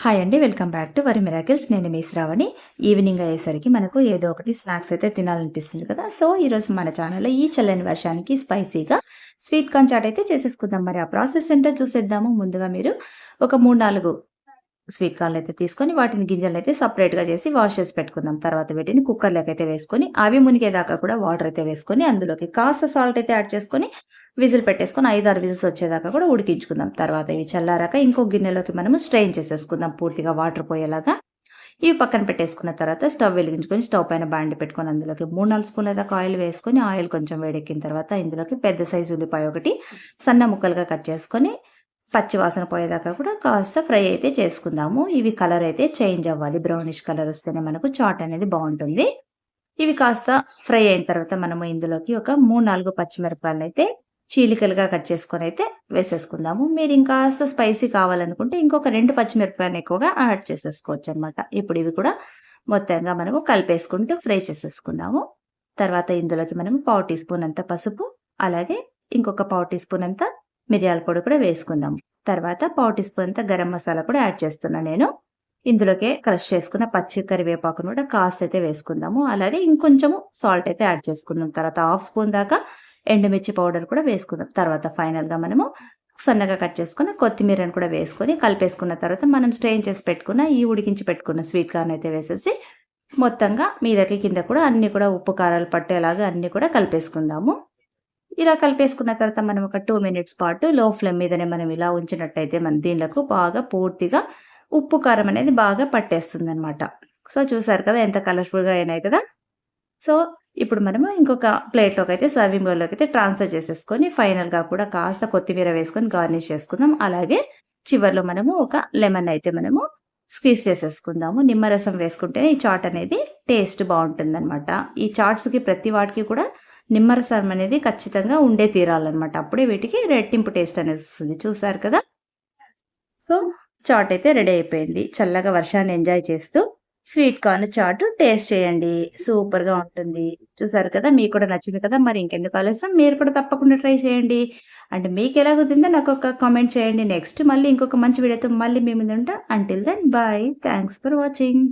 Hi అండి. Welcome back to worry miracles. నేను మీ Shravani. Evening అయ్యేసరికి మనకు ఏదో ఒకటి స్నాక్స్ అయితే తినాలనిపిస్తుంది కదా! సో, ఈరోజు మన ఛానల్‌లో ఈ చల్లని వర్షానికి స్పైసీగా స్వీట్ కార్న్ చాట్ అయితే చేసేసుకుందాం. మరి ఆ ప్రాసెస్ ఏంటో చూసేద్దాము. ముందుగా మీరు ఒక 3, 4 స్వీట్ కార్న్‌లయితే తీసుకొని వాటిని గింజలనైతే సెపరేట్‌గా చేసి వాష్ చేసి పెట్టుకుందాం. తర్వాత వీటిని కుక్కర్‌లోకైతే వేసుకొని అవి మునిగేదాకా కూడా వాటర్ అయితే వేసుకొని అందులోకి కాస్త సాల్ట్ అయితే యాడ్ చేసుకొని విజిల్ పెట్టేసుకొని 5, 6 విజిల్స్ వచ్చేదాకా కూడా ఉడికించుకుందాం. తర్వాత ఇవి చల్లారాక ఇంకో గిన్నెలోకి మనము స్ట్రెయిన్ చేసేసుకుందాం పూర్తిగా వాటర్ పోయేలాగా. ఇవి పక్కన పెట్టేసుకున్న తర్వాత స్టవ్ వెలిగించుకొని స్టవ్ పైన బాండి పెట్టుకొని అందులోకి 3, 4 స్పూన్ల దాకా ఆయిల్ వేసుకొని ఆయిల్ కొంచెం వేడెక్కిన తర్వాత ఇందులోకి పెద్ద సైజు ఉల్లిపాయ ఒకటి సన్న ముక్కలుగా కట్ చేసుకొని పచ్చి వాసన పోయేదాకా కూడా కాస్త ఫ్రై అయితే చేసుకుందాము. ఇవి కలర్ అయితే చేంజ్ అవ్వాలి. బ్రౌనిష్ కలర్ వస్తేనే మనకు చాట్ అనేది బావుంటుంది. ఇవి కాస్త ఫ్రై అయిన తర్వాత మనము ఇందులోకి ఒక 3, 4 పచ్చిమిరపకాయలనైతే చీలికలుగా కట్ చేసుకొనైతే వేసేసుకుందాము. మీరు ఇంకాస్త స్పైసీ కావాలనుకుంటే ఇంకొక 2 పచ్చిమిరపకాయలను ఎక్కువగా యాడ్ చేసేసుకోవచ్చనమాట. ఇప్పుడు ఇవి కూడా మొత్తంగా మనము కలిపేసుకుంటూ ఫ్రై చేసేసుకుందాము. తర్వాత ఇందులోకి మనము పావు టీ స్పూన్ అంత పసుపు, అలాగే ఇంకొక పావు టీ స్పూన్ అంత మిరియాల పొడి కూడా వేసుకుందాము. తర్వాత పావు టీ స్పూన్ అంత గరం మసాలా కూడా యాడ్ చేస్తున్నా నేను. ఇందులోకే క్రష్ చేసుకున్న పచ్చి కరివేపాకును కూడా కాస్త అయితే వేసుకుందాము. అలాగే ఇంకొంచెము సాల్ట్ అయితే యాడ్ చేసుకుందాం. తర్వాత హాఫ్ స్పూన్ దాకా ఎండుమిర్చి పౌడర్ కూడా వేసుకుందాం. తర్వాత ఫైనల్‌గా మనము సన్నగా కట్ చేసుకున్న కొత్తిమీరను కూడా వేసుకొని కలిపేసుకున్న తర్వాత మనం స్ట్రెయిన్ చేసి పెట్టుకున్న ఈ ఉడికించి పెట్టుకున్న స్వీట్ కార్న్ అయితే వేసేసి మొత్తంగా మీదకి కింద కూడా అన్నీ కూడా ఉప్పు, కారాలు పట్టేలాగా అన్నీ కూడా కలిపేసుకుందాము. ఇలా కలిపేసుకున్న తర్వాత మనం ఒక 2 మినిట్స్ పాటు లో ఫ్లేమ్ మీదనే మనం ఇలా ఉంచినట్టయితే మన దీనిలకు బాగా పూర్తిగా ఉప్పు, కారం అనేది బాగా పట్టేస్తుందనమాట. సో, చూసారు కదా ఎంత కలర్‌ఫుల్‌గా అయినాయి కదా! సో, ఇప్పుడు మనము ఇంకొక ప్లేట్‌లోకైతే సర్వింగ్ బౌల్‌లోకైతే ట్రాన్స్‌ఫర్ చేసేసుకొని ఫైనల్‌గా కూడా కాస్త కొత్తిమీర వేసుకొని గార్నిష్ చేసుకుందాం. అలాగే చివర్లో మనము ఒక లెమన్ అయితే మనము స్క్వీజ్ చేసేసుకుందాము. నిమ్మరసం వేసుకుంటేనే ఈ చాట్ అనేది టేస్ట్ బావుంటుందనమాట. ఈ చాట్స్‌కి ప్రతి వాటికి కూడా నిమ్మరసం అనేది ఖచ్చితంగా ఉండే తీరాలనమాట. అప్పుడే వీటికి రెట్టింపు టేస్ట్ అనేది వస్తుంది. చూసారు కదా! సో, చాట్ అయితే రెడీ అయిపోయింది. చల్లగా వర్షాన్ని ఎంజాయ్ చేస్తూ స్వీట్ కార్న్ చాట్ టేస్ట్ చేయండి. సూపర్‌గా ఉంటుంది. చూసారు కదా! మీకు కూడా నచ్చింది కదా! మరి ఇంకెందుకు ఆలస్యం మీరు కూడా తప్పకుండా ట్రై చేయండి. అండ్ మీకెలా కుదిరిందో నాకొక కామెంట్ చేయండి. నెక్స్ట్ మళ్ళీ ఇంకొక మంచి వీడియోతో మళ్ళీ మీ ముందుంటా. Until then bye. Thanks for watching.